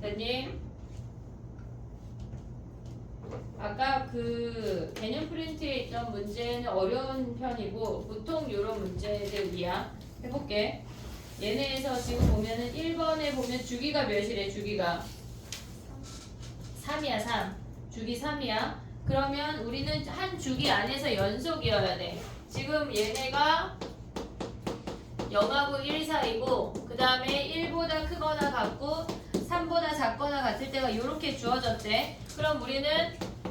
됐니? 아까 그 개념 프린트에 있던 문제는 어려운 편이고 보통 이런 문제들이야. 해볼게. 얘네에서 지금 보면은 1번에 보면 주기가 몇이래? 주기가 3이야. 3. 주기 3이야. 그러면 우리는 한 주기 안에서 연속이어야 돼. 지금 얘네가 0하고 1 사이고 그 다음에 1보다 크거나 같고 3보다 작거나 같을 때가 이렇게 주어졌대. 그럼 우리는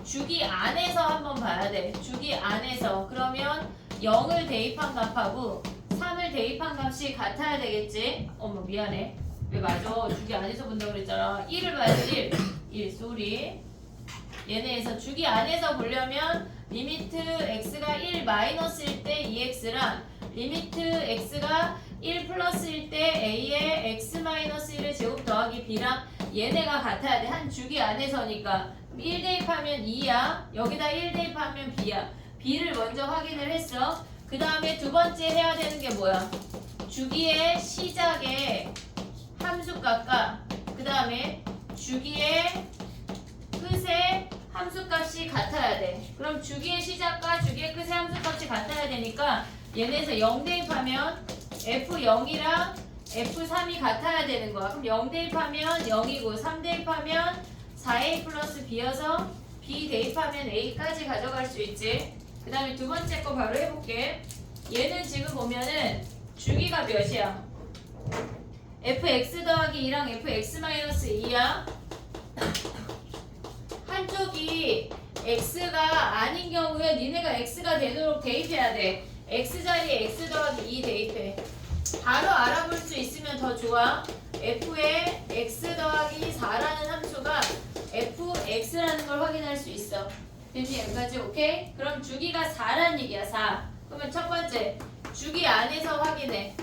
주기 안에서 한번 봐야 돼. 주기 안에서. 그러면 0을 대입한 값하고 3을 대입한 값이 같아야 되겠지? 어머 미안해. 왜 맞아? 주기 안에서 본다고 그랬잖아. 1을 봐야지. 1 쏘리. 얘네에서 주기 안에서 보려면 리미트 x가 1 마이너스일 때 2x랑 리미트 x가 1 플러스일 때 a의 x 마이너스 1의 제곱 더하기 b랑 얘네가 같아야 돼. 한 주기 안에서니까. 1 대입하면 2야. 여기다 1 대입하면 b야. b를 먼저 확인을 했어. 그 다음에 두 번째 해야 되는 게 뭐야? 주기의 시작에 함수값과 그 다음에 주기의 끝의 함수값이 같아야 돼. 그럼 주기의 시작과 주기의 끝의 함수값이 같아야 되니까 얘네에서 0 대입하면 F0이랑 F3이 같아야 되는 거야. 그럼 0 대입하면 0이고 3 대입하면 4A 플러스 B여서 B 대입하면 A까지 가져갈 수 있지. 그 다음에 두 번째 거 바로 해볼게. 얘는 지금 보면은 주기가 몇이야? fx 더하기 2랑 fx 마이너스 2야. 한쪽이 x가 아닌 경우에 니네가 x가 되도록 대입해야 돼. x 자리에 x 더하기 2 대입해. 바로 알아볼 수 있으면 더 좋아. f의 x 더하기 4라는 함수가 fx라는 걸 확인할 수 있어. 됐니? 여기까지 오케이? 그럼 주기가 4라는 얘기야. 4. 그러면 첫 번째 주기 안에서 확인해.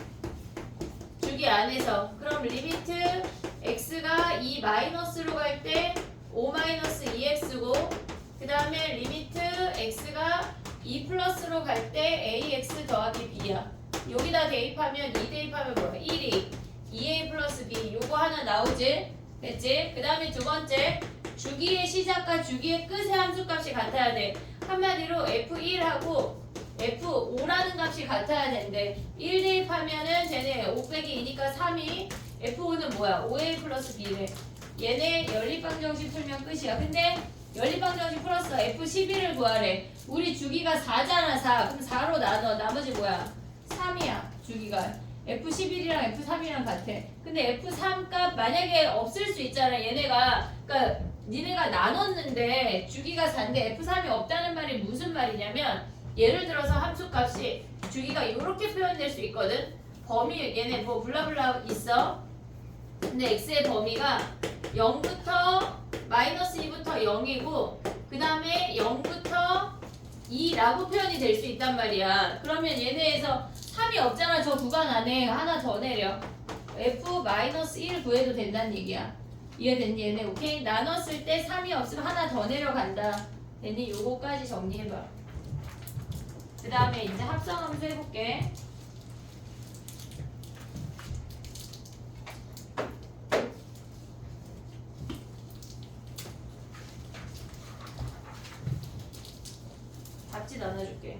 주기 안에서. 그럼 리미트 x가 2 마이너스로 갈 때 5 마이너스 2x고 그 다음에 리미트 x가 2 플러스로 갈 때 ax 더하기 b야. 여기다 대입하면 2 대입하면 뭐야? 1이 2a 플러스 b. 요거 하나 나오지? 됐지? 그 다음에 두 번째 주기의 시작과 주기의 끝의 함수값이 같아야 돼. 한마디로 f1하고 f5라는 값이 같아야 되는데 1 대입하면은 쟤네 5 빼기 2니까 3이 f5는 뭐야? 5a 플러스 b래. 얘네 연립방정식 풀면 끝이야. 근데 연립방정식 풀었어. f11을 구하래. 우리 주기가 4잖아. 4. 그럼 4로 나눠. 나머지 뭐야? 3이야. 주기가. f11이랑 f3이랑 같아. 근데 f3 값 만약에 없을 수 있잖아. 얘네가. 그러니까 니네가 나눴는데 주기가 4인데 f3이 없다는 말이 무슨 말이냐면 예를 들어서 함수값이 주기가 이렇게 표현될 수 있거든. 범위 얘네 뭐 블라블라 있어. 근데 x의 범위가 0부터 마이너스 2부터 0이고 그 다음에 0부터 2라고 표현이 될 수 있단 말이야. 그러면 얘네에서 3이 없잖아. 저 구간 안에 하나 더 내려. f-1 구해도 된다는 얘기야. 이해됐니? 얘네 오케이? 나눴을 때 3이 없으면 하나 더 내려간다. 됐니? 요거까지 정리해봐. 그 다음에 이제 합성함수 해볼게. 답지 나눠줄게.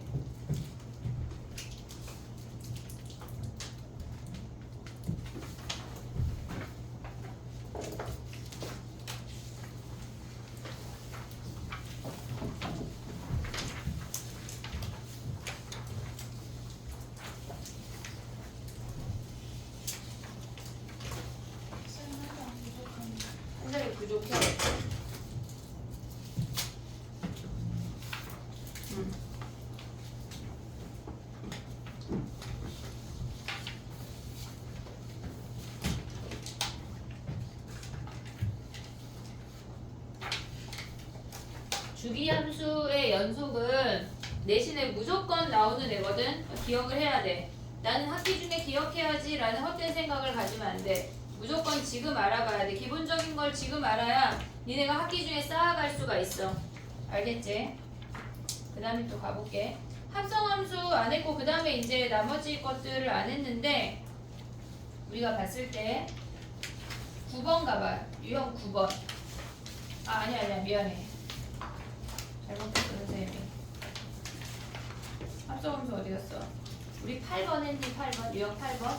한 자리 부족해. 주기함수의 연속은 내신에 무조건 나오는 애거든. 기억을 해야 돼. 나는 학기 중에 기억해야지 라는 헛된 생각을 가지면 안 돼. 무조건 지금 알아봐야 돼. 기본적인 걸 지금 알아야 니네가 학기 중에 쌓아갈 수가 있어. 알겠지? 그 다음에 또 가볼게. 합성함수 안 했고 그 다음에 이제 나머지 것들을 안 했는데 우리가 봤을 때 9번 가봐요. 유형 9번. 아니야 미안해. 잘못했어 선생님이. 합성함수 어디 갔어? 우리 8번 했니? 8번 유형 8번?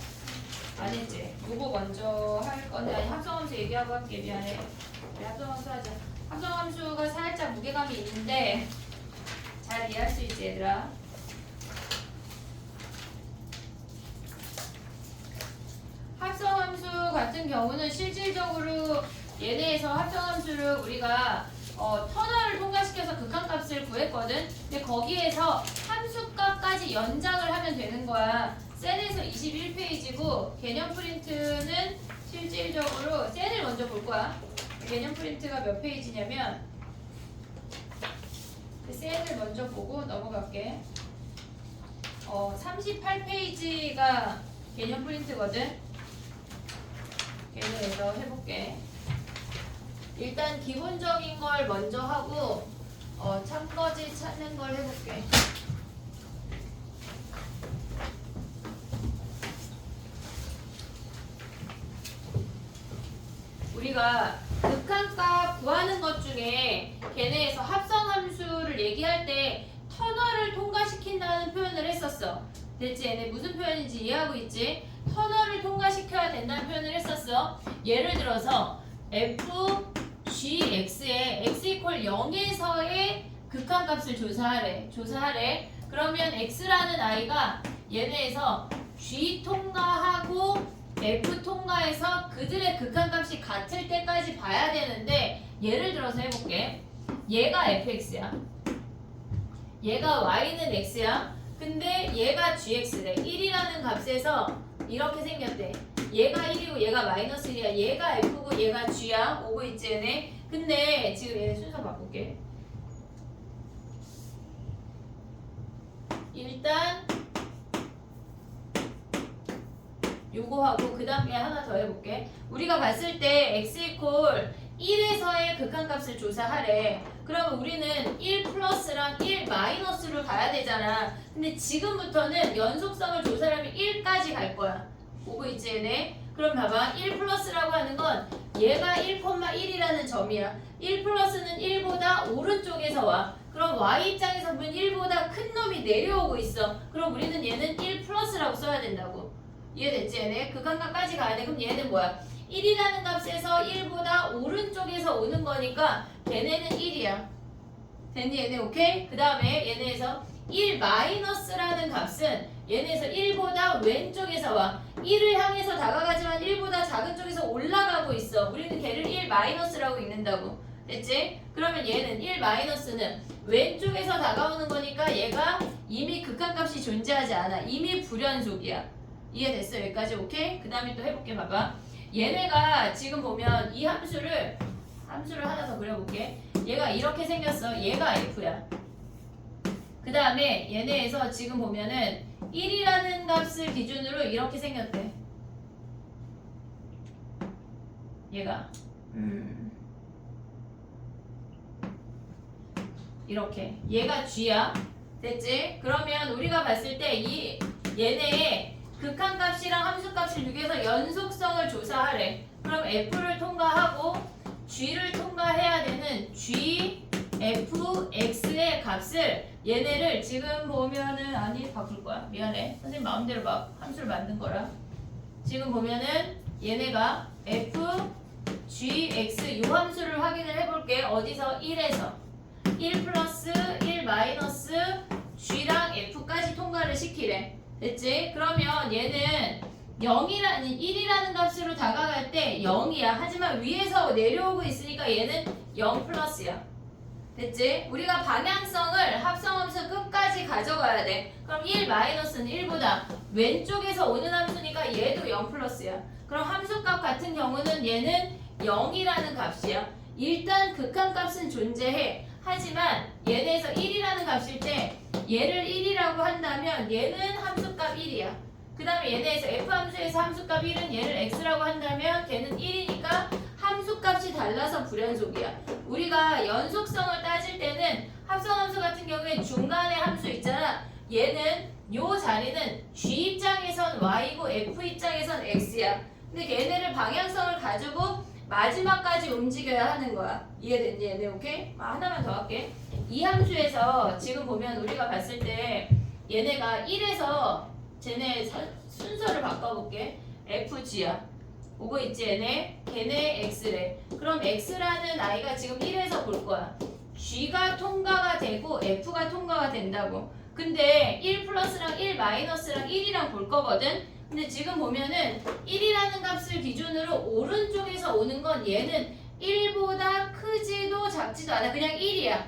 안 했지? 요거 먼저 할 건데 아니 합성함수 얘기하고 할게. 미안해. 우리 합성함수 하자. 합성함수가 살짝 무게감이 있는데 잘 이해할 수 있지 얘들아? 합성함수 같은 경우는 실질적으로 얘네에서 합성함수를 우리가 터널을 통과시켜서 극한값을 구했거든. 근데 거기에서 함수값까지 연장을 하면 되는 거야. 셀에서 21페이지고 개념 프린트는 실질적으로 셀을 먼저 볼 거야. 개념 프린트가 몇 페이지냐면 셀을 먼저 보고 넘어갈게. 38페이지가 개념 프린트거든. 개념에서 해볼게. 일단 기본적인 걸 먼저 하고 참거지 찾는 걸 해볼게. 우리가 극한값 구하는 것 중에 걔네에서 합성함수를 얘기할 때 터널을 통과시킨다는 표현을 했었어. 됐지? 얘네 무슨 표현인지 이해하고 있지? 터널을 통과시켜야 된다는 표현을 했었어. 예를 들어서 fgx에 x = 0에서의 극한값을 조사하래. 그러면 x라는 아이가 얘네에서 g 통과하고 f 통과해서 그들의 극한값이 같을 때까지 봐야 되는데 예를 들어서 해볼게. 얘가 fx야. 얘가 y는 x야. 근데 얘가 gx래. 1이라는 값에서 이렇게 생겼대. 얘가 1이고 얘가 -1이야. 얘가 f고 얘가 g야. 오고 있지 얘네. 근데 지금 얘네 순서 바꿀게. 일단 요거 하고 그 다음에 하나 더 해볼게. 우리가 봤을 때 x = 1에서의 극한값을 조사하래. 그러면 우리는 1 플러스랑 1 마이너스를 가야 되잖아. 근데 지금부터는 연속성을 조사하려면 1까지 갈 거야. 보고 있지 얘네? 그럼 봐봐. 1 플러스라고 하는 건 얘가 1,1이라는 점이야. 1 플러스는 1보다 오른쪽에서 와. 그럼 y 입장에서 보면 1보다 큰 놈이 내려오고 있어. 그럼 우리는 얘는 1 플러스라고 써야 된다고. 이해됐지 얘네? 극한값까지 가야 돼. 그럼 얘는 뭐야? 1이라는 값에서 1보다 오른쪽에서 오는 거니까 걔네는 1이야. 됐니 얘네? 오케이? 그 다음에 얘네에서 1 마이너스라는 값은 얘네에서 1보다 왼쪽에서 와. 1을 향해서 다가가지만 1보다 작은 쪽에서 올라가고 있어. 우리는 걔를 1 마이너스라고 읽는다고. 됐지? 그러면 얘는 1 마이너스는 왼쪽에서 다가오는 거니까 얘가 이미 극한값이 존재하지 않아. 이미 불연속이야. 이해됐어? 여기까지 오케이? 그 다음에 또 해볼게. 봐봐. 얘네가 지금 보면 이 함수를 하나 더 그려볼게. 얘가 이렇게 생겼어. 얘가 f야. 그 다음에 얘네에서 지금 보면은 1이라는 값을 기준으로 이렇게 생겼대. 얘가 이렇게 얘가 g야. 됐지? 그러면 우리가 봤을 때 이 얘네의 극한값이랑 함수값을 비교해서 연속성을 조사하래. 그럼 f를 통과하고 g를 통과해야 되는 g, f, x의 값을 얘네를 지금 보면은 아니 바꿀 거야. 미안해. 선생님 마음대로 막 함수를 만든 거라. 지금 보면은 얘네가 f, g, x 요 함수를 확인을 해볼게. 어디서? 1에서 1 플러스 1 마이너스 g랑 f까지 통과를 시키래. 됐지? 그러면 얘는 1이라는 값으로 다가갈 때 0이야. 하지만 위에서 내려오고 있으니까 얘는 0 플러스야. 됐지? 우리가 방향성을 합성함수 끝까지 가져가야 돼. 그럼 1 마이너스는 1보다 왼쪽에서 오는 함수니까 얘도 0 플러스야. 그럼 함수값 같은 경우는 얘는 0이라는 값이야. 일단 극한값은 존재해. 하지만 얘네에서 1이라는 값일 때 얘를 1이라고 한다면 얘는 함수값 1이야. 그 다음에 얘네에서 f함수에서 함수값 1은 얘를 x라고 한다면 걔는 1이니까 함수값이 달라서 불연속이야. 우리가 연속성을 따질 때는 합성함수 같은 경우에 중간에 함수 있잖아. 얘는 요 자리는 g 입장에선 y고 f 입장에선 x야. 근데 얘네를 방향성을 가지고 마지막까지 움직여야 하는 거야. 이해됐니 얘네? 오케이? 하나만 더 할게. 이 함수에서 지금 보면 우리가 봤을 때 얘네가 1에서 쟤네 순서를 바꿔볼게. FG야. 오고 있지 얘네? 걔네 X래. 그럼 X라는 아이가 지금 1에서 볼 거야. G가 통과가 되고 F가 통과가 된다고. 근데 1 플러스랑 1 마이너스랑 1이랑 볼 거거든. 근데 지금 보면은 1이라는 값을 기준으로 오른쪽에서 오는 건 얘는 1보다 크지도 작지도 않아. 그냥 1이야.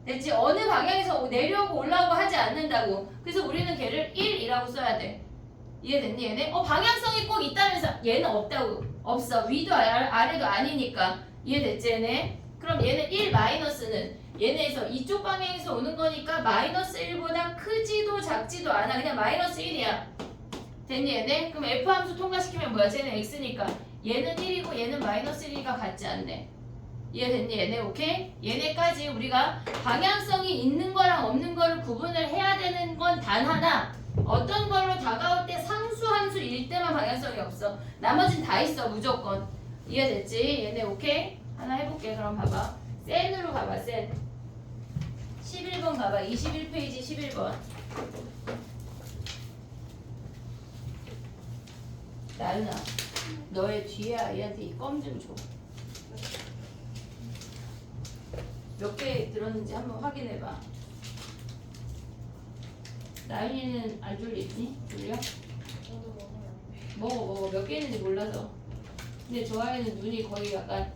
됐지? 어느 방향에서 내려오고 올라오고 하지 않는다고. 그래서 우리는 걔를 1이라고 써야 돼. 이해됐니 얘네? 방향성이 꼭 있다면서 얘는 없다고. 없어. 위도 아래도 아니니까. 이해됐지 얘네? 그럼 얘는 1 마이너스는 얘네에서 이쪽 방향에서 오는 거니까 마이너스 1보다 크지도 작지도 않아. 그냥 마이너스 1이야. 됐니 얘네? 그럼 F 함수 통과시키면 뭐야? 쟤는 X니까 얘는 1이고 얘는 마이너스 1이니까 같지 않네. 이해됐니 얘네? 오케이? 얘네까지 우리가 방향성이 있는 거랑 없는 거를 구분을 해야 되는 건 단 하나. 어떤 걸로 다가올 때 상수 함수일 때만 방향성이 없어. 나머진 다 있어 무조건. 이해됐지? 얘네 오케이? 하나 해볼게. 그럼 봐봐. 센으로 가봐. 센 11번 가봐. 21페이지 11번. 나윤아 너의 뒤에 아이한테 이 껌 좀 줘. 몇 개 들었는지 한번 확인해봐. 나윤이는 안 졸리니? 졸려? 먹어. 몇 개 있는지 몰라서. 근데 저 아이는 눈이 거의 약간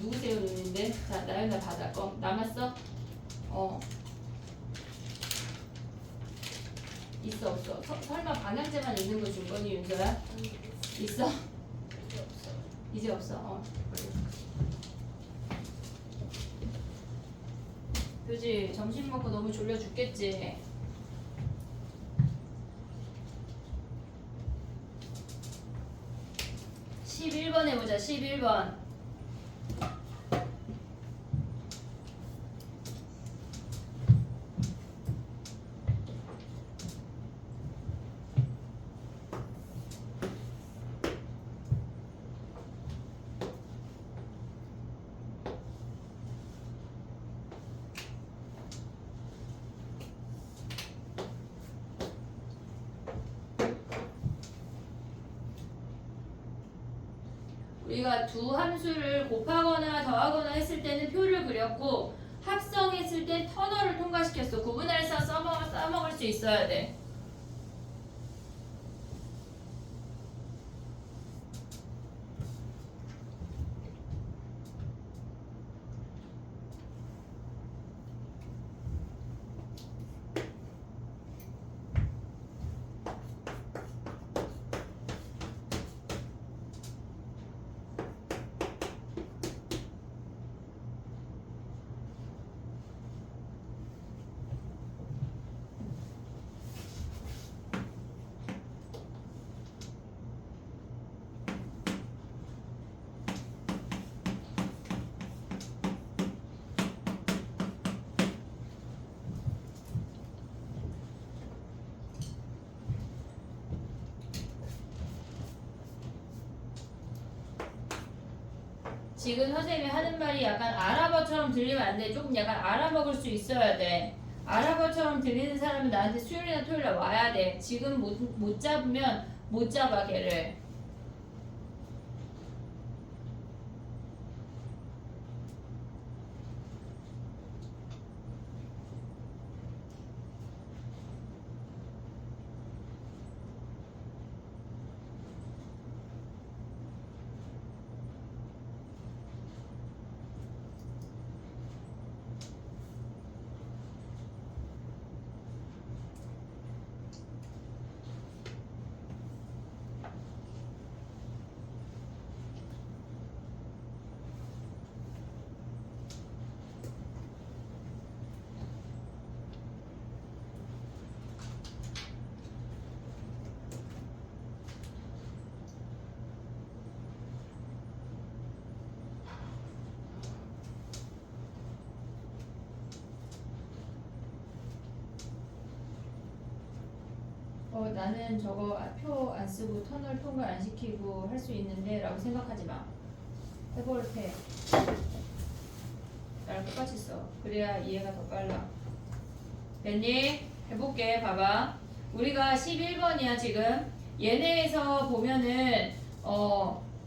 누구세요 눈인데? 자 나윤아 받아. 껌 남았어? 있어 없어? 설마 방향제만 있는 거 준 거니 윤서야? 있어? 이제 없어. 그지? 점심 먹고 너무 졸려 죽겠지? (11번) 해보자. 11번 우리가 두 함수를 곱하거나 더하거나 했을 때는 표를 그렸고 합성했을 때 터널을 통과시켰어. 구분할사 써먹을 수 있어야 돼. 지금 선생님이 하는 말이 약간 아랍어처럼 들리면 안 돼. 조금 약간 알아먹을 수 있어야 돼. 아랍어처럼 들리는 사람은 나한테 수요일이나 토요일에 와야 돼. 지금 못 잡으면 못 잡아 걔를. 나는 저거 표 안 쓰고 터널 통과 안 시키고 할 수 있는데 라고 생각하지 마. 해볼게. 나랑 똑같이 써. 그래야 이해가 더 빨라. 됐니? 해볼게. 봐봐. 우리가 11번이야 지금. 얘네에서 보면은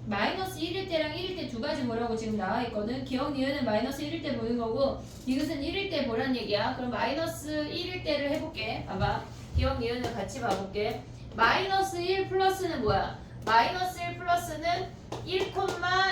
마이너스 1일 때랑 1일 때 두 가지 보라고 지금 나와 있거든. 기억 니은은 마이너스 1일 때 보는 거고 이것은 1일 때 보란 얘기야. 그럼 마이너스 1일 때를 해볼게. 봐봐. 기억 니은을 같이 봐볼게. 마이너스 1 플러스는 뭐야? 마이너스 1 플러스는 1,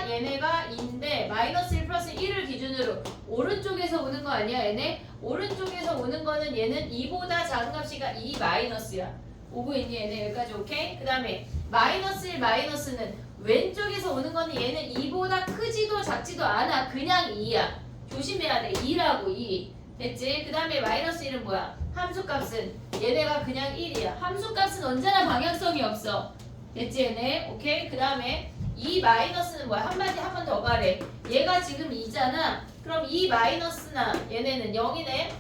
얘네가 2인데 마이너스 1 플러스 1을 기준으로 오른쪽에서 오는 거 아니야 얘네? 오른쪽에서 오는 거는 얘는 2보다 작은 값이가 2 마이너스야. 오고 있니 얘네? 여기까지 오케이? 그 다음에 마이너스 1 마이너스는 왼쪽에서 오는 거는 얘는 2보다 크지도 작지도 않아. 그냥 2야. 조심해야 돼. 2라고 2. 됐지? 그 다음에 마이너스 1은 뭐야? 함수값은 얘네가 그냥 1이야. 함수값은 언제나 방향성이 없어. 됐지 얘네? 오케이? 그 다음에 2 마이너스는 뭐야? 한마디 한 번 더 가래. 얘가 지금 2잖아. 그럼 2 마이너스나 얘네는 0이네.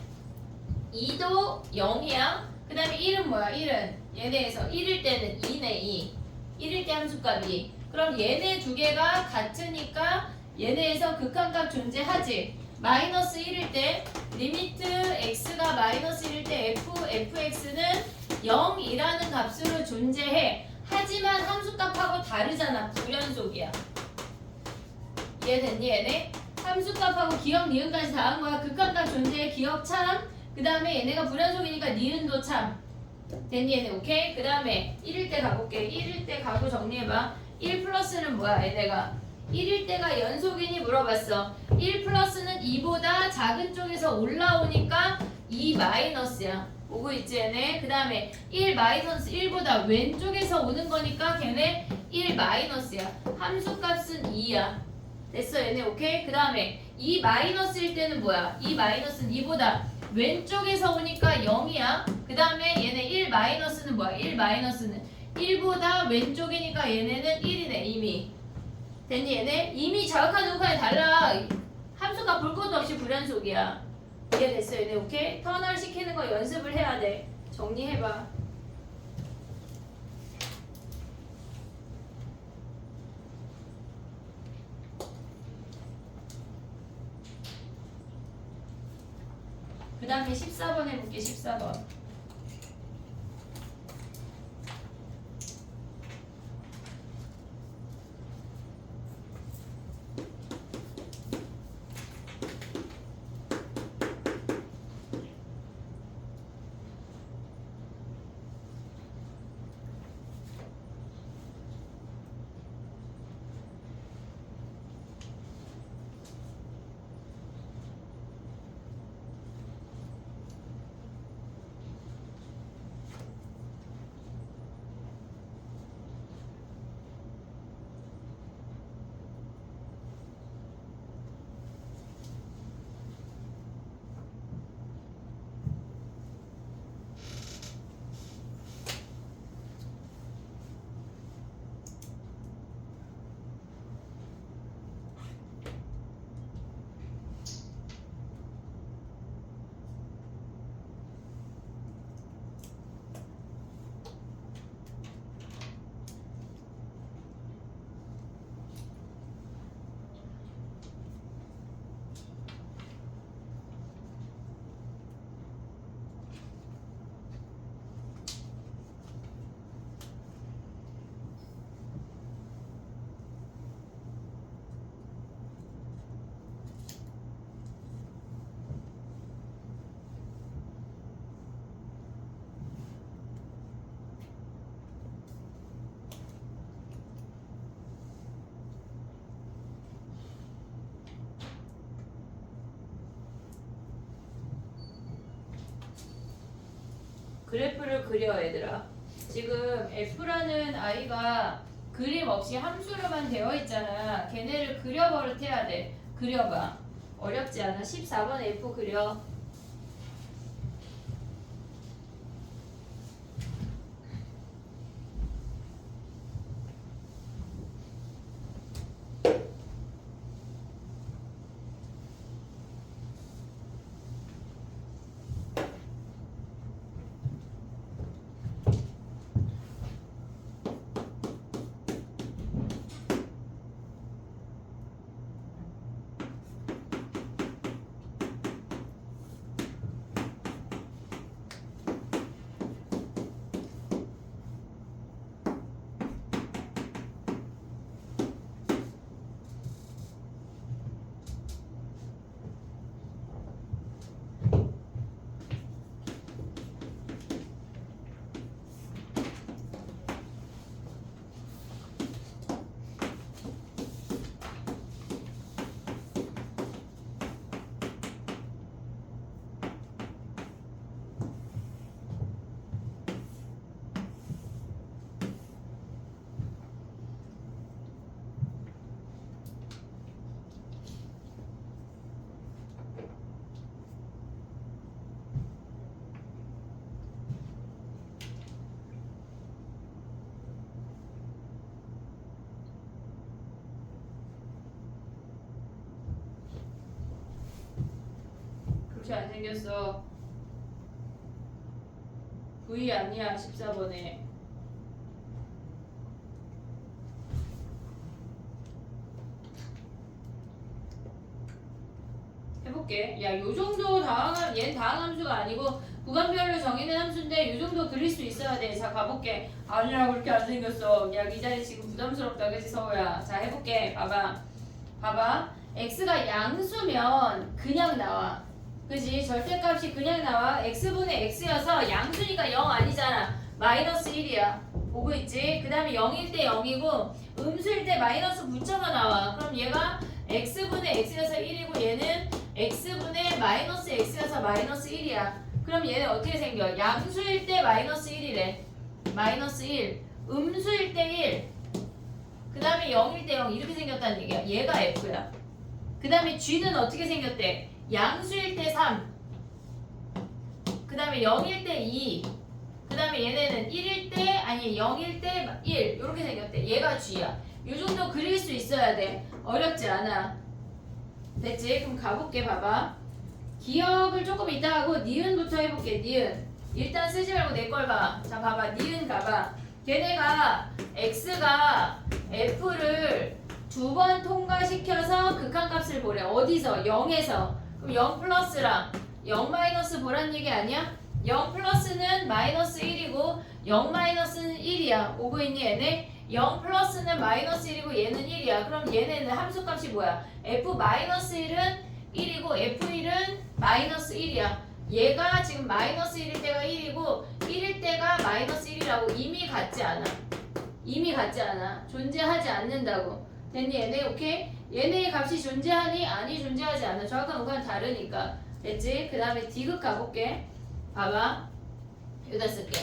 2도 0이야. 그 다음에 1은 뭐야? 1은 얘네에서 1일 때는 2네 2. 1일 때 함수값이. 그럼 얘네 두 개가 같으니까 얘네에서 극한값 존재하지. 마이너스 1일 때 리미트 x가 마이너스 1일 때 fx는 0이라는 값으로 존재해. 하지만 함수값하고 다르잖아. 불연속이야. 이해됐니 얘네? 함수값하고 기억 니은까지 다 한 거야. 극한값 존재해. 기억 참. 그 다음에 얘네가 불연속이니까 니은도 참. 됐니 얘네? 오케이? 그 다음에 1일 때 가볼게. 1일 때 가고 정리해봐. 1 플러스는 뭐야 얘네가? 1일 때가 연속이니 물어봤어. 1 플러스는 2보다 작은 쪽에서 올라오니까 2 마이너스야. 오고 있지 얘네? 그 다음에 1 마이너스 1보다 왼쪽에서 오는 거니까 걔네 1 마이너스야. 함수값은 2야. 됐어 얘네? 오케이? 그 다음에 2 마이너스일 때는 뭐야? 2 마이너스는 2보다 왼쪽에서 오니까 0이야. 그 다음에 얘네 1 마이너스는 뭐야? 1 마이너스는 1보다 왼쪽이니까 얘네는 1이네 이미. 됐니 얘네? 이미 자극한 우극한이 달라. 함수가 볼 것도 없이 불연속이야. 이해됐어 얘네? 오케이? 터널 시키는 거 연습을 해야 돼. 정리해봐. 그 다음에 14번 해볼게. 14번. 그래프를 그려 얘들아. 지금 F라는 아이가 그림 없이 함수로만 되어 있잖아. 걔네를 그려버릇해야 돼. 그려봐. 어렵지 않아. 14번 F 그려. 어떻게 안 생겼어? V 아니야 14번에. 해볼게. 야, 요 정도 다항함, 얘는 다항함수가 아니고 구간별로 정의된 함수인데 요 정도 그릴 수 있어야 돼. 자, 가볼게. 아니야, 그렇게 안 생겼어. 야, 이 자리 지금 부담스럽다, 그치, 서우야? 자, 해볼게. 봐봐. x가 양수면 그냥 나와. 그지? 절대값이 그냥 나와. x분의 x여서 양수니까 0 아니잖아. 마이너스 1이야. 보고 있지? 그 다음에 0일 때 0이고 음수일 때 마이너스 9점가 나와. 그럼 얘가 x분의 x여서 1이고 얘는 x분의 마이너스 x여서 마이너스 1이야. 그럼 얘는 어떻게 생겨? 양수일 때 마이너스 1이래. 마이너스 1. 음수일 때 1. 그 다음에 0일 때 0 이렇게 생겼다는 얘기야. 얘가 f야. 그 다음에 g는 어떻게 생겼대? 양수일 때 3. 그 다음에 0일 때 2. 그 다음에 얘네는 1일 때 아니 0일 때 1 이렇게 생겼대. 얘가 g야. 요 정도 그릴 수 있어야 돼. 어렵지 않아. 됐지? 그럼 가볼게. 봐봐. 기억을 조금 이따 하고 니은부터 해볼게. 니은. 일단 쓰지 말고 내 걸 봐. 자, 봐봐. 니은 가봐. 걔네가 x가 f를 2번 통과시켜서 극한값을 보래. 어디서? 0에서. 그럼 0 플러스랑 0 마이너스 보란 얘기 아니야? 0 플러스는 마이너스 1이고 0 마이너스는 1이야. 오고 있니 얘네? 0 플러스는 마이너스 1이고 얘는 1이야. 그럼 얘네는 함수값이 뭐야? f 마이너스 1은 1이고 f1은 마이너스 1이야. 얘가 지금 마이너스 1일 때가 1이고 1일 때가 마이너스 1이라고 이미 같지 않아. 이미 같지 않아. 존재하지 않는다고. 됐니 얘네? 오케이? 얘네의 값이 존재하니? 아니 존재하지 않아. 정확한 우가는 다르니까. 됐지? 그 다음에 디귿 가볼게. 봐봐. 여기다 쓸게.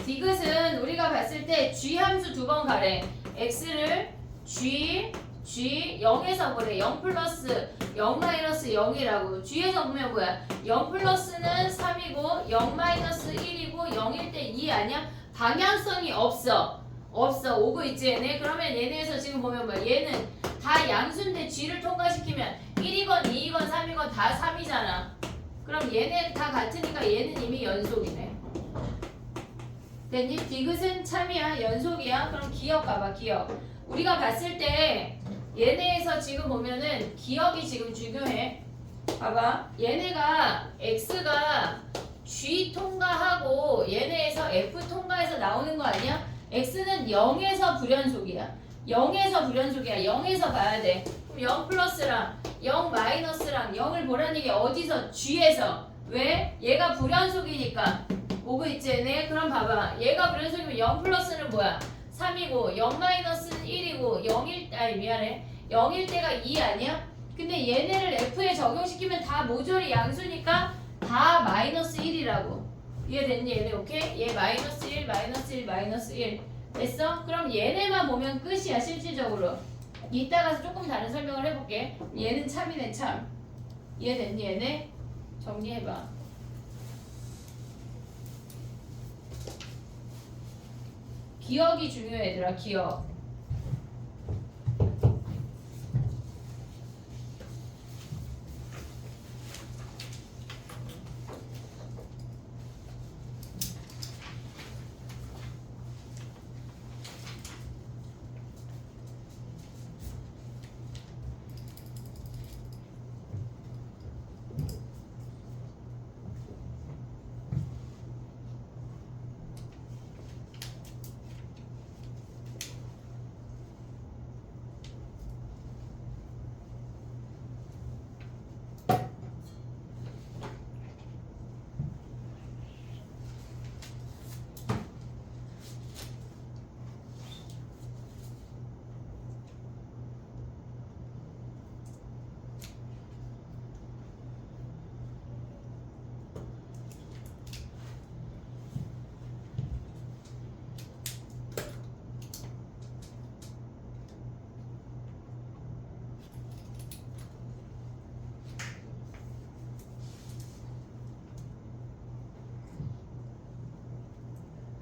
디귿은 우리가 봤을 때 g 함수 2번 가래. x를 g 0에서 보래. 0 플러스 0 마이너스 0이라고. g에서 보면 뭐야? 0 플러스는 3이고 0 마이너스 1이고 0일 때 2 아니야? 방향성이 없어. 오고 있지 얘네? 그러면 얘네에서 지금 보면 뭐야? 얘는 다 양수인데 g를 통과시키면 1이건 2이건 3이건 다 3이잖아. 그럼 얘네 다 같으니까 얘는 이미 연속이네. 됐니? 디귿은 참이야. 연속이야. 그럼 기억 가봐. 기억. 우리가 봤을 때 얘네에서 지금 보면은 기억이 지금 중요해. 봐봐. 얘네가 x가 g 통과하고 얘네에서 f 통과해서 나오는 거 아니야? x는 0에서 불연속이야. 0에서 봐야 돼. 그럼 0 플러스랑 0 마이너스랑 0을 보라는 게 어디서? g에서. 왜? 얘가 불연속이니까. 오고 있지 얘네? 그럼 봐봐. 얘가 불연속이면 0 플러스는 뭐야? 3이고 0 마이너스는 1이고 0일 때가 2 아니야? 근데 얘네를 f에 적용시키면 다 모조리 양수니까 다 마이너스 1이라고. 이해됐니 얘네? 오케이? 얘 마이너스 1 마이너스 1 마이너스 1 됐어? 그럼 얘네만 보면 끝이야 실질적으로. 이따 가서 조금 다른 설명을 해볼게. 얘는 참이네 참. 이해됐니 얘네? 정리해봐. 기억이 중요해 얘들아. 기억.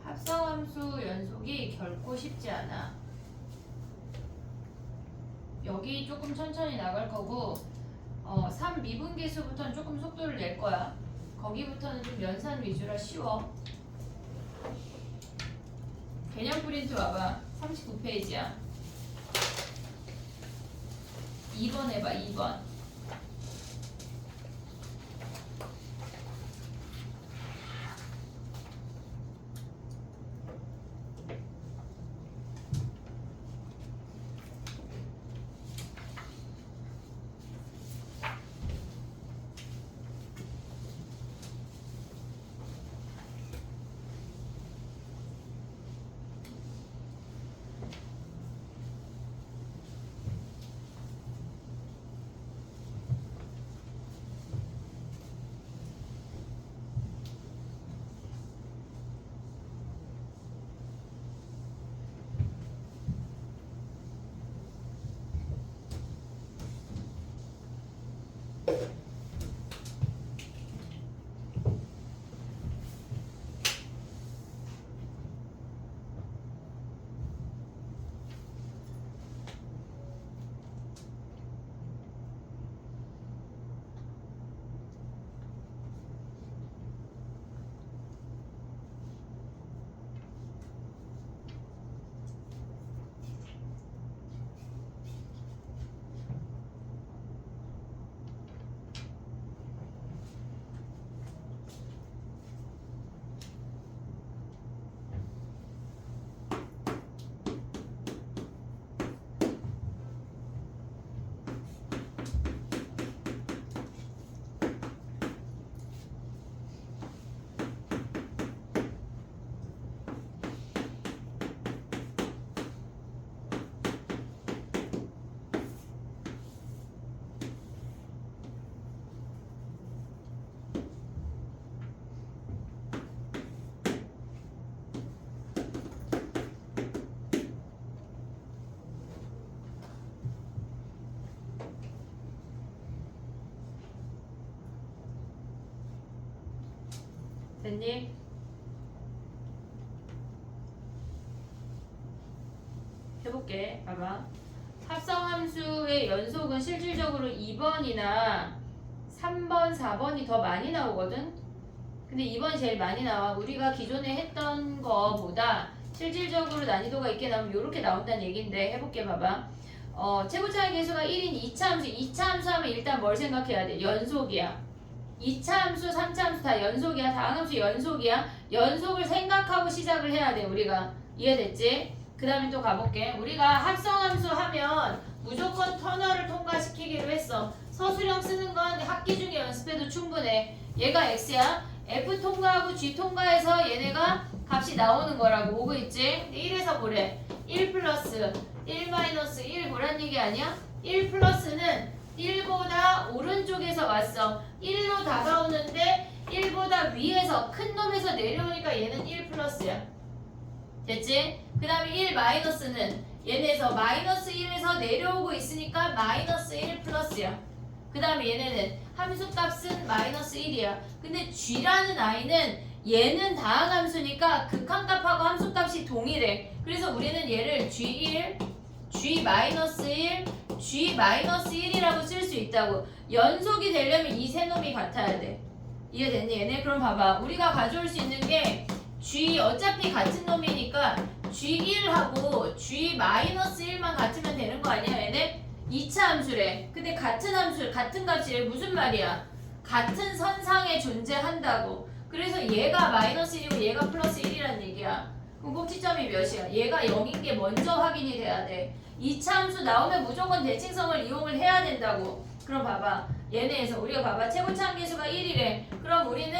합성함수 연속이 결코 쉽지 않아. 여기 조금 천천히 나갈 거고 3 미분계수부터는 조금 속도를 낼 거야. 거기부터는 좀 연산 위주라 쉬워. 개념 프린트 와봐. 39페이지야. 2번 해봐. 2번. 됐니? 해볼게. 봐봐. 합성함수의 연속은 실질적으로 2번이나 3번, 4번이 더 많이 나오거든? 근데 2번이 제일 많이 나와. 우리가 기존에 했던 거보다 실질적으로 난이도가 있게 나오면 이렇게 나온다는 얘긴데 해볼게. 봐봐. 최고차의 계수가 1인 2차 함수. 2차 함수 하면 일단 뭘 생각해야 돼? 연속이야. 2차 함수, 3차 함수 다 연속이야. 다항함수 연속이야. 연속을 생각하고 시작을 해야 돼. 우리가. 이해됐지? 그 다음에 또 가볼게. 우리가 합성함수 하면 무조건 터널을 통과시키기로 했어. 서술형 쓰는 건 학기 중에 연습해도 충분해. 얘가 x야. f 통과하고 g 통과해서 얘네가 값이 나오는 거라고. 오고 있지? 1에서 보래. 1 플러스 1 마이너스 1 보란 얘기 아니야? 1 플러스는 1보다 오른쪽에서 왔어. 1로 다가오는데 1보다 위에서 큰 놈에서 내려오니까 얘는 1 플러스야. 됐지? 그 다음에 1 마이너스는 얘네에서 마이너스 1에서 내려오고 있으니까 마이너스 1 플러스야. 그 다음에 얘네는 함수값은 마이너스 1이야. 근데 g라는 i는 얘는 다항함수니까 극한값하고 함수값이 동일해. 그래서 우리는 얘를 g1, g-1, g-1이라고 쓸 수 있다고. 연속이 되려면 이 세 놈이 같아야 돼. 이해됐니? 얘네? 그럼 봐봐. 우리가 가져올 수 있는 게 g 어차피 같은 놈이니까 g1하고 g-1만 같으면 되는 거 아니야? 얘네? 2차 함수래. 근데 같은 함수, 같은 값이래. 무슨 말이야? 같은 선상에 존재한다고. 그래서 얘가 마이너스 1이고 얘가 플러스 1이란 얘기야. 그럼 꼭지점이 몇이야? 얘가 0인 게 먼저 확인이 돼야 돼. 2차 함수 나오면 무조건 대칭성을 이용을 해야 된다고. 그럼 봐봐. 얘네에서 우리가 봐봐. 최고차 함계수가 1이래. 그럼 우리는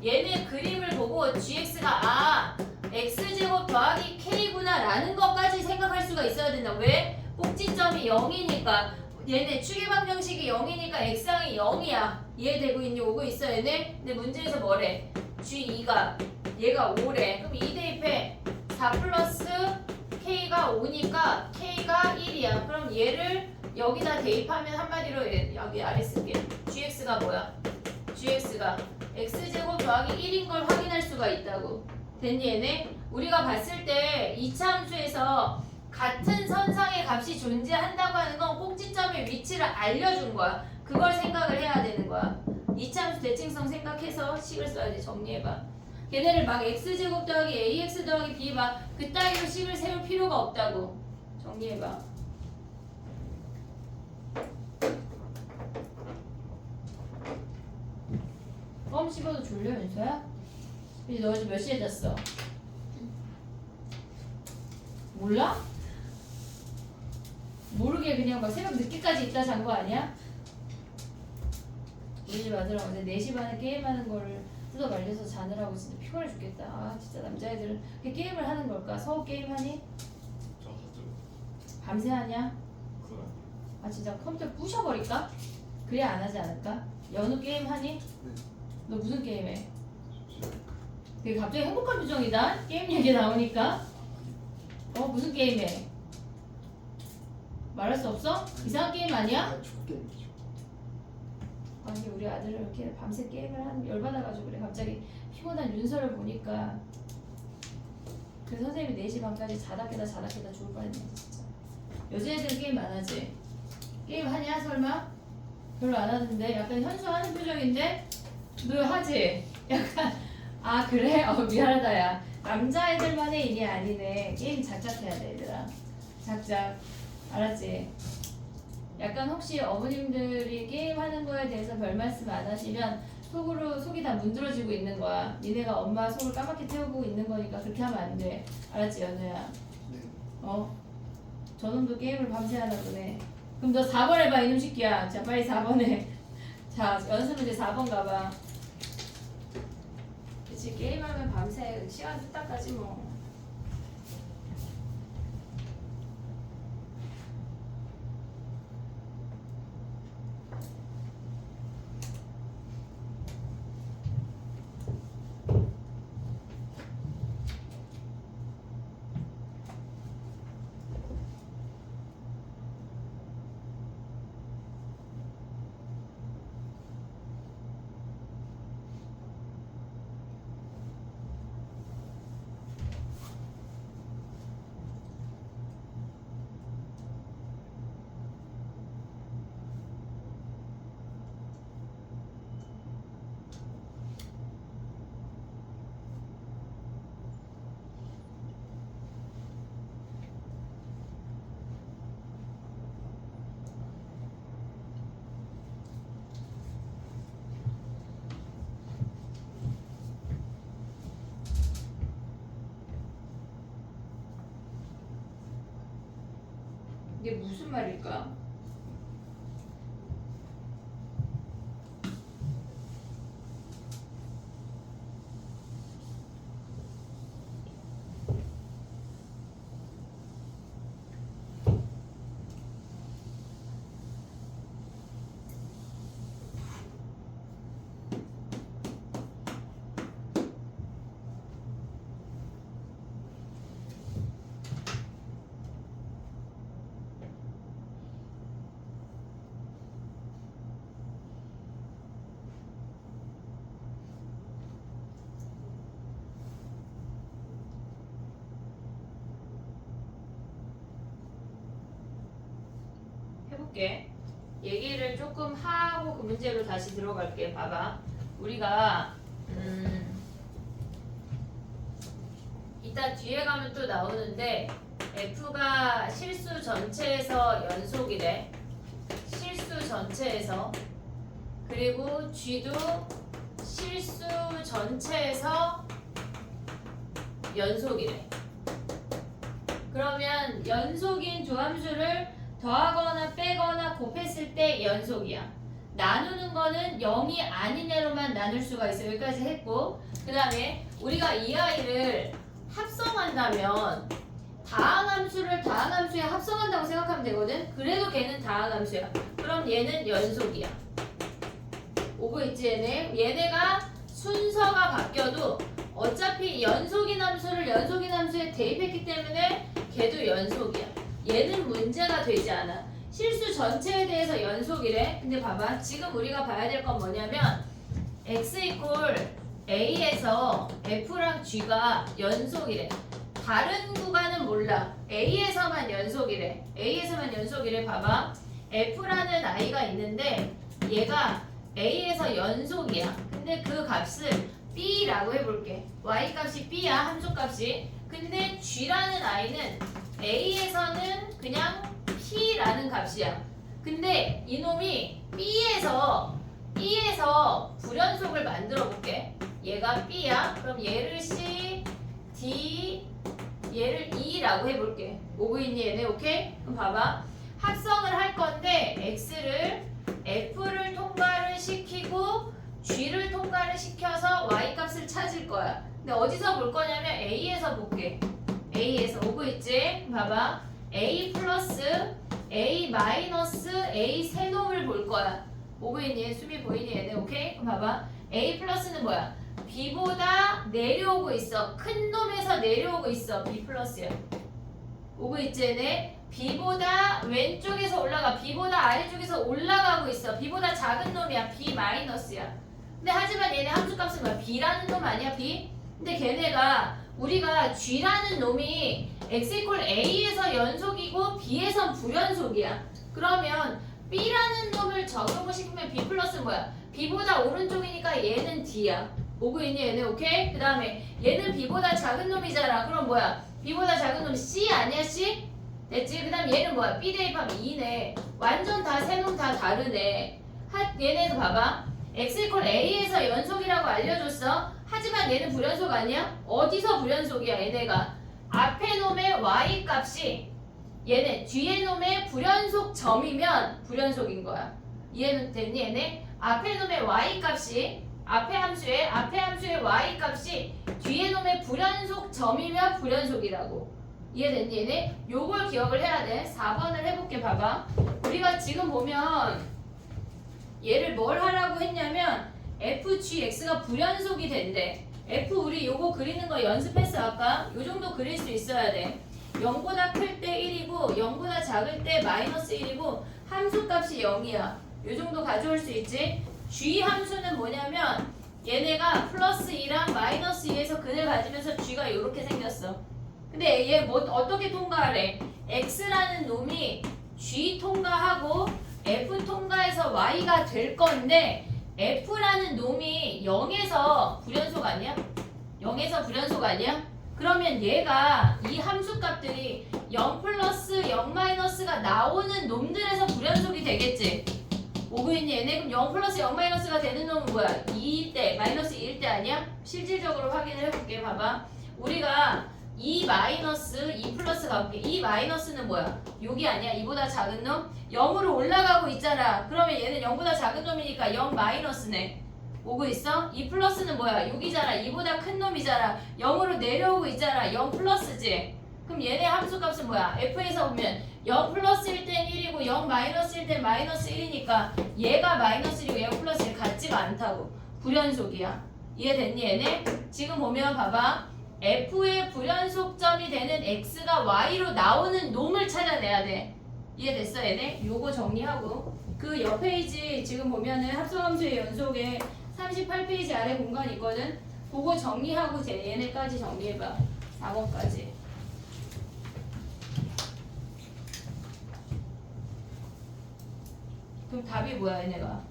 얘네 그림을 보고 gx가 x제곱 더하기 k구나 라는 것까지 생각할 수가 있어야 된다. 왜? 꼭지점이 0이니까. 얘네 추계방정식이 0이니까 x항이 0이야. 이해되고 있니? 오고 있어 얘네? 근데 문제에서 뭐래? g2가 얘가 5래. 그럼 2 대입해. 4 플러스 k가 5니까 k가 1이야. 그럼 얘를 여기다 대입하면 한마디로 여기 아래 쓸게. gx가 뭐야? gx가 x제곱 더하기 1인 걸 확인할 수가 있다고. 됐니 얘네? 우리가 봤을 때 2차 함수에서 같은 선상의 값이 존재한다고 하는 건 꼭지점의 위치를 알려준 거야. 그걸 생각을 해야 되는 거야. 이차함수 대칭성 생각해서 식을 써야 돼. 정리해봐. 걔네를 막 x제곱 더하기 ax 더하기 b 막 그따위로 식을 세울 필요가 없다고. 정리해봐. 껌 씹어도 졸려, 윤서야? 이제 너 어제 몇 시에 잤어? 몰라? 모르게 그냥 막 새벽 늦게까지 있다 잔 거 아니야? 우리 집 아들은 어제 4시 반에 게임하는 거를 뜯어 말려서 자느라고 진짜 피곤해 죽겠다. 아 진짜 남자애들은 그렇게 게임을 하는 걸까? 서우 게임 하니? 저 하죠. 밤새 하냐? 그건 아니에요. 아 진짜 컴퓨터 부셔버릴까? 그래야 안 하지 않을까? 연우 게임 하니? 네. 너 무슨 게임 해? 되게 갑자기 행복한 표정이다? 게임 얘기 나오니까 무슨 게임 해? 말할 수 없어? 이상한 게임 아니야? 아, 저 게임이죠. 아니 우리 아들은 이렇게 밤새 게임을 하는 열받아가지고 그래. 갑자기 피곤한 윤서를 보니까 그 선생님이 4시 반까지 자다 깨다 죽을 뻔했네 진짜. 여자애들은 게임 안 하지? 게임 하냐 설마? 별로 안 하는데 약간 현수하는 표정인데? 너 하지? 약간 아 그래? 미안하다 야. 남자애들만의 일이 아니네. 게임 작작 해야 돼 얘들아. 작작. 알았지? 약간 혹시 어머님들이 게임하는 거에 대해서 별 말씀 안 하시면 속이 다 문드러지고 있는 거야. 니네가 엄마 속을 까맣게 태우고 있는 거니까 그렇게 하면 안 돼. 알았지 연우야? 네. 저놈도 게임을 밤새 하나 보네. 그럼 너 4번 해봐 이놈 새끼야. 자 빨리 4번 해. 자 연습 문제 4번 가봐. 그치 게임하면 밤새 시간 뚝딱 가지 뭐. 이게 무슨 말일까? 해볼게. 얘기를 조금 하고 그 문제로 다시 들어갈게. 봐봐. 우리가 이따 뒤에 가면 또 나오는데 F가 실수 전체에서 연속이래. 실수 전체에서. 그리고 G도 실수 전체에서 연속이래. 그러면 연속인 조함수를 더하거나 빼거나 곱했을 때 연속이야. 나누는 거는 0이 아닌 애로만 나눌 수가 있어. 여기까지 했고, 그 다음에 우리가 이 아이를 합성한다면 다항함수를 다항함수에 합성한다고 생각하면 되거든. 그래도 걔는 다항함수야. 그럼 얘는 연속이야. 오고 있지 얘네? 얘네가 순서가 바뀌어도 어차피 연속인 함수를 연속인 함수에 대입했기 때문에 걔도 연속이야. 얘는 문제가 되지 않아. 실수 전체에 대해서 연속이래. 근데 봐봐. 지금 우리가 봐야 될 건 뭐냐면 x 이퀄 a에서 f랑 g가 연속이래. 다른 구간은 몰라. a에서만 연속이래. a에서만 연속이래. 봐봐. f라는 i가 있는데 얘가 A에서 연속이야. 근데 그 값을 B라고 해볼게. Y 값이 B야, 함수값이. 근데 G라는 I는 A에서는 그냥 P라는 값이야. 근데 이놈이 B에서 불연속을 만들어 볼게. 얘가 B야. 그럼 얘를 C, D, 얘를 E라고 해볼게. 오고 있니 얘네? 오케이? 그럼 봐봐. 합성을 할 건데 X를 F를 통과를 시키고 G를 통과를 시켜서 Y 값을 찾을 거야. 근데 어디서 볼 거냐면 A에서 볼게. A에서 오고 있지? 봐봐. A 플러스 A 마이너스 A 세 놈을 볼 거야. 오고 있니? 수미 보이니 얘네? 오케이? 그럼 봐봐. A 플러스는 뭐야? B보다 내려오고 있어. 큰 놈에서 내려오고 있어. B 플러스야. 오고 있지 얘네? B보다 왼쪽에서 올라가. B보다 아래쪽에서 올라가고 있어. B보다 작은 놈이야. B 마이너스야. 근데 하지만 얘네 함수값은 뭐야? B라는 놈 아니야? B? 근데 걔네가 우리가 G라는 놈이 X 이퀄 A에서 연속이고 B에선 불연속이야. 그러면 B라는 놈을 적용을 시키면 B 플러스는 뭐야? B보다 오른쪽이니까 얘는 D야. 오고 있니 얘네? 오케이? 그 다음에 얘는 B보다 작은 놈이잖아. 그럼 뭐야? B보다 작은 놈이 C 아니야? C? 됐지? 그 다음에 얘는 뭐야? B 대입하면 2네. 완전 다 세 놈 다 다르네. 얘네도 봐봐. X 이퀄 A에서 연속이라고 알려줬어. 하지만 얘는 불연속 아니야? 어디서 불연속이야 얘네가? 앞에 놈의 Y 값이 얘네 뒤에 놈의 불연속 점이면 불연속인 거야. 이해는 됐니 얘네? 앞에 놈의 Y 값이 앞에 함수의 Y 값이 뒤에 놈의 불연속 점이면 불연속이라고. 이해됐니 얘네? 요걸 기억을 해야 돼. 4번을 해볼게. 봐봐. 우리가 지금 보면 얘를 뭘 하라고 했냐면 FGX가 불연속이 된대. F 우리 요거 그리는 거 연습했어 아까? 요 정도 그릴 수 있어야 돼. 0보다 클 때 1이고 0보다 작을 때 마이너스 1이고 함수값이 0이야. 요 정도 가져올 수 있지? G 함수는 뭐냐면 얘네가 플러스 2랑 마이너스 2에서 근을 가지면서 G가 요렇게 생겼어. 근데 얘 뭐 어떻게 통과하래? X라는 놈이 G 통과하고 F 통과해서 Y가 될 건데 F라는 놈이 0에서 불연속 아니야? 0에서 불연속 아니야? 그러면 얘가 이 함수값들이 0 플러스 0 마이너스가 나오는 놈들에서 불연속이 되겠지? 오고 있니 얘네? 그럼 0 플러스 0 마이너스가 되는 놈은 뭐야? 2일 때, 마이너스 2일 때 아니야? 실질적으로 확인을 해볼게. 봐봐. 우리가 2 마이너스 2 플러스 가볼게. 2 마이너스는 뭐야? 여기 아니야? 이보다 작은 놈? 0으로 올라가고 있잖아. 그러면 얘는 0보다 작은 놈이니까 0 마이너스네. 오고 있어? 2 플러스는 뭐야? 여기잖아. 이보다 큰 놈이잖아. 0으로 내려오고 있잖아. 0 플러스지? 그럼 얘네 함수값은 뭐야? F에서 보면 0 플러스일 땐 1이고 0 마이너스일 땐 마이너스 1이니까 얘가 마이너스 1이고 얘가 플러스 1 같지가 않다고. 불연속이야. 이해됐니 얘네? 지금 보면 봐봐. F의 불연속점이 되는 X가 Y로 나오는 놈을 찾아내야 돼. 이해됐어 얘네? 요거 정리하고 그 옆 페이지 지금 보면은 합성함수의 연속에 38페이지 아래 공간 있거든? 그거 정리하고 얘네까지 정리해봐. 4번까지. 그럼 답이 뭐야 얘네가?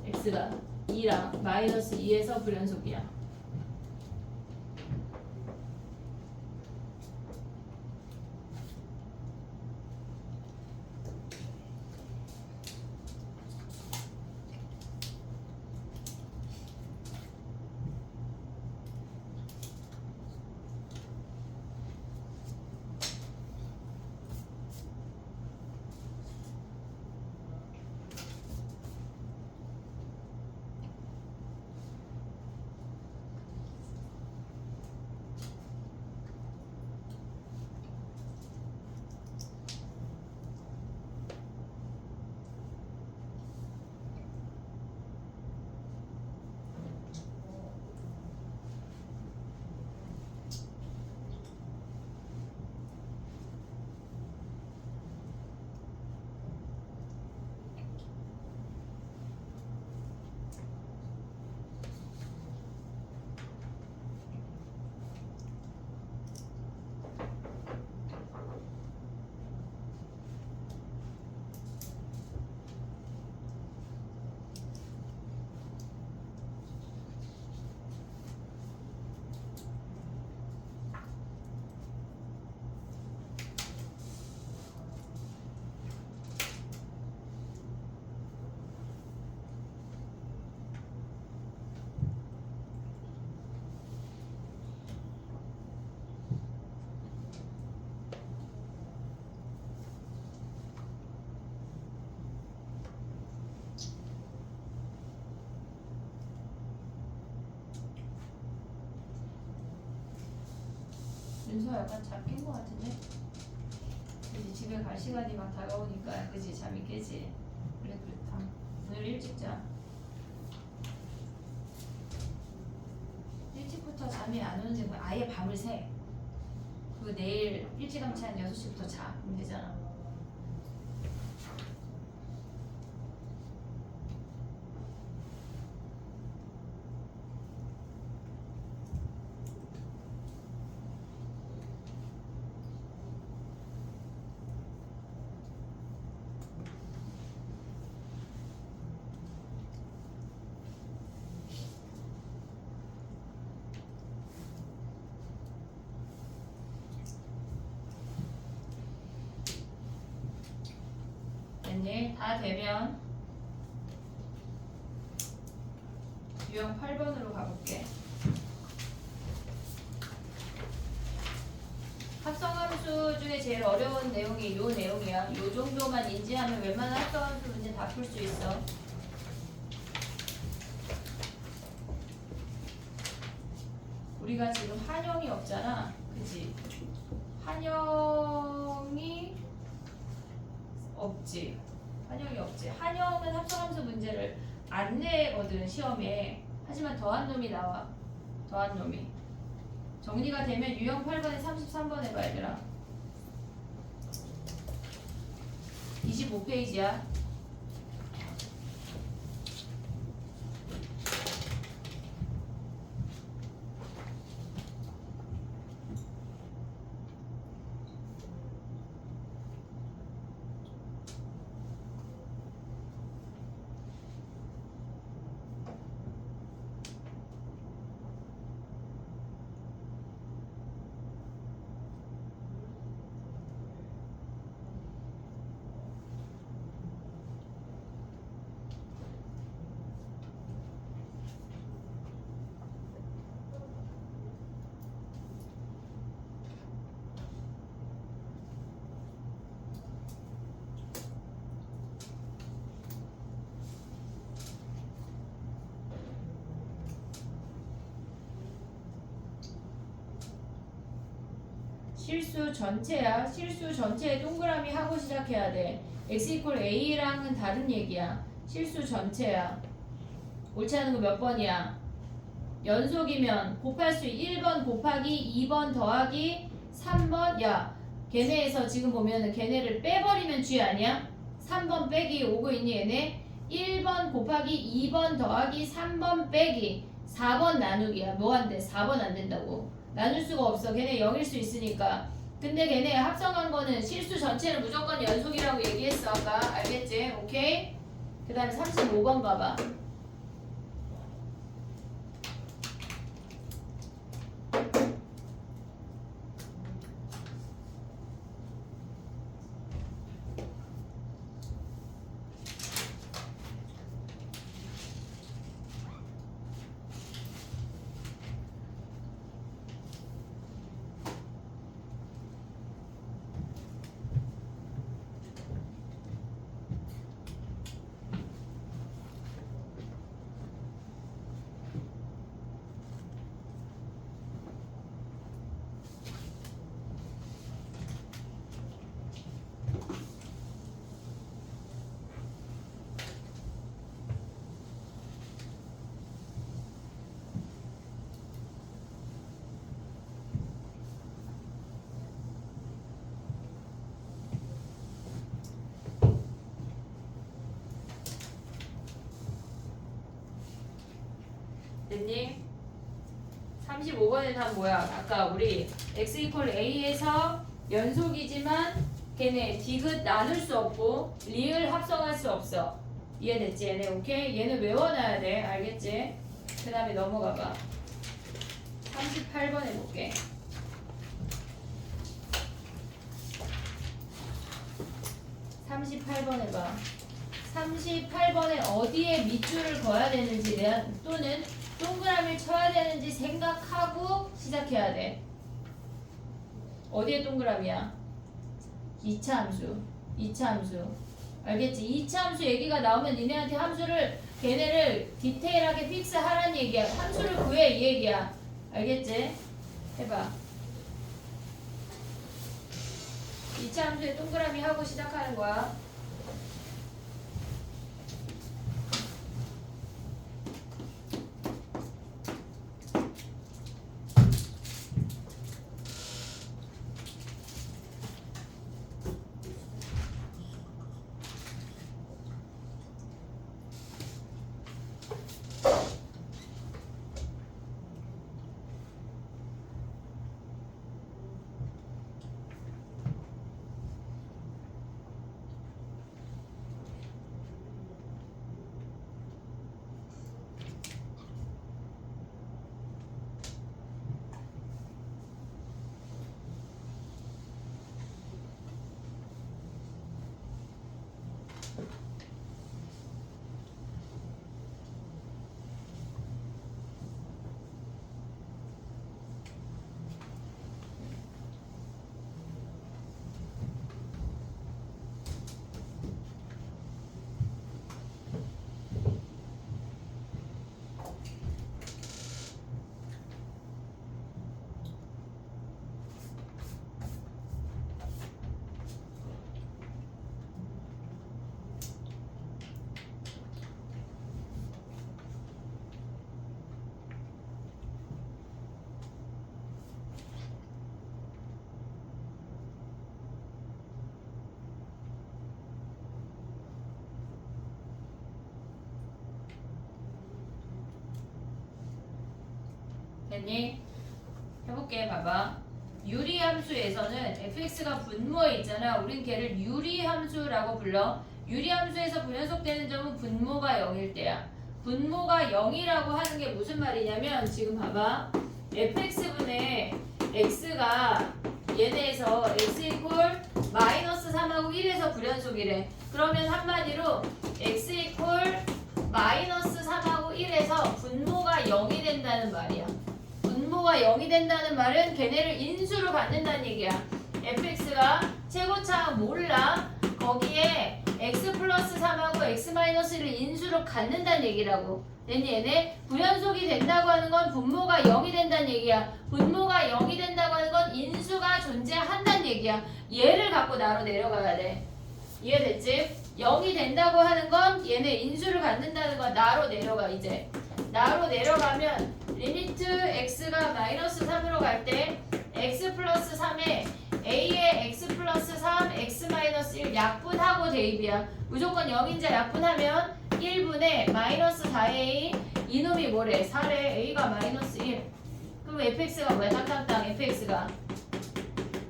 X가 2랑 마이너스 2에서 불연속이야. 준서 약간 잠긴 것 같은데? 그치, 집에 갈 시간이 막 다가오니까 그치, 잠이 깨지. 그래 그렇다. 오늘 일찍 자. 일찍부터 잠이 안 오는 지 아예 밤을 새. 그 내일 일찌감치 한 6시부터 자. 그럼 되잖아. 됐니? 다 되면 유형 8번으로 가볼게. 합성함수 중에 제일 어려운 내용이 이 내용이야. 이 정도만 인지하면 웬만한 합성함수 문제 다 풀 수 있어. 우리가 지금 한형이 없잖아. 그치? 한형이 없지. 한형이 없지. 한형은 합성함수 문제를 안 내거든 시험에. 하지만 더한 놈이 나와. 더한 놈이. 정리가 되면 유형 8번에 33번 해봐 얘들아. 25페이지야. 실수 전체야. 실수 전체에 동그라미 하고 시작해야 돼. x 이퀄 a랑은 다른 얘기야. 실수 전체야. 옳지 않은 거 몇 번이야? 연속이면 곱할 수 1번 곱하기 2번 더하기 3번. 야, 걔네에서 지금 보면은 걔네를 빼버리면 G 아니야? 3번 빼기 오고 있니 얘네? 1번 곱하기 2번 더하기 3번 빼기 4번 나누기야. 뭐 안 돼? 4번 안 된다고. 나눌 수가 없어. 걔네 0일 수 있으니까. 근데 걔네 합성한 거는 실수 전체는 무조건 연속이라고 얘기했어 아까. 알겠지? 오케이? 그 다음에 35번 가봐. 됐니? 35번의 답 뭐야? 아까 우리 x 이퀄 a에서 연속이지만 걔네 디귿 나눌 수 없고 리을 합성할 수 없어. 이해됐지? 얘네 오케이? 얘는 외워놔야 돼. 알겠지? 그 다음에 넘어가봐. 38번 해볼게. 38번 해봐. 38번에 어디에 밑줄을 그어야 되는지 또는 동그라미를 쳐야 되는지 생각하고 시작해야 돼. 어디에 동그라미야? 2차 함수. 2차 함수. 알겠지? 2차 함수 얘기가 나오면 니네한테 함수를 걔네를 디테일하게 픽스하라는 얘기야. 함수를 구해 이 얘기야. 알겠지? 해봐. 2차 함수에 동그라미 하고 시작하는 거야. 됐니? 해볼게. 봐봐. 유리함수에서는 fx가 분모에 있잖아. 우린 걔를 유리함수라고 불러. 유리함수에서 분연속되는 점은 분모가 0일 때야. 분모가 0이라고 하는 게 무슨 말이냐면 지금 봐봐. fx분의 x가 얘네에서 x 이퀄 마이너스 3하고 1에서 불연속이래. 그러면 한마디로 x 이퀄 마이너스 3하고 1에서 분모가 0이 된다는 말이야. 분모가 0이 된다는 말은 걔네를 인수로 갖는다는 얘기야. fx가 최고차항 몰라. 거기에 x 플러스 3하고 x 마이너스를 인수로 갖는다는 얘기라고. 얘네 불연속이 된다고 하는 건 분모가 0이 된다는 얘기야. 분모가 0이 된다고 하는 건 인수가 존재한다는 얘기야. 얘를 갖고 나로 내려가야 돼. 이해됐지? 0이 된다고 하는 건 얘네 인수를 갖는다는 건 나로 내려가. 이제 나로 내려가면 리미트 x가 마이너스 3으로 갈 때 x 플러스 3에 a의 x 플러스 3 x 마이너스 1 약분하고 대입이야. 무조건 0인자 약분하면 1분의 마이너스 4a 이놈이 뭐래? 4래. a가 마이너스 1. 그럼 fx가 뭐야? 땅땅땅 fx가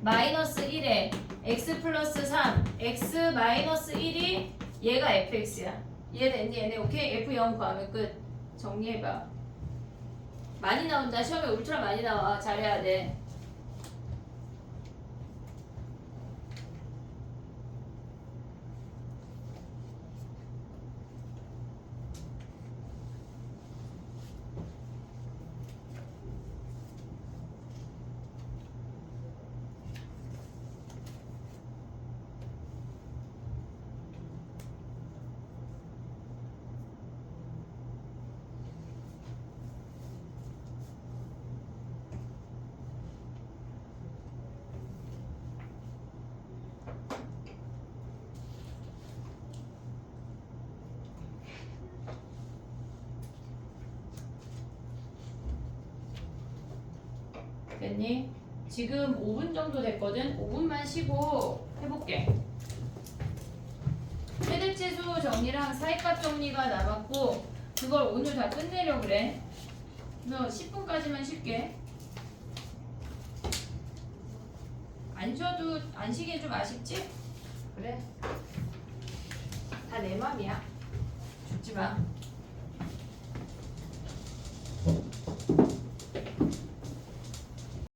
마이너스 1에 x 플러스 3 x 마이너스 1이 얘가 fx야. 이해됐니? 얘네 오케이? f0 구하면 끝. 정리해봐. 많이 나온다. 시험에 울트라 많이 나와. 잘해야 돼. 됐니? 지금 5분 정도 됐거든? 5분만 쉬고 해볼게. 최대치수 정리랑 사이값 정리가 남았고 그걸 오늘 다 끝내려고 그래. 너 10분까지만 쉴게. 안 쉬어도 안 쉬기엔 좀 아쉽지? 그래. 다 내 맘이야. 죽지 마.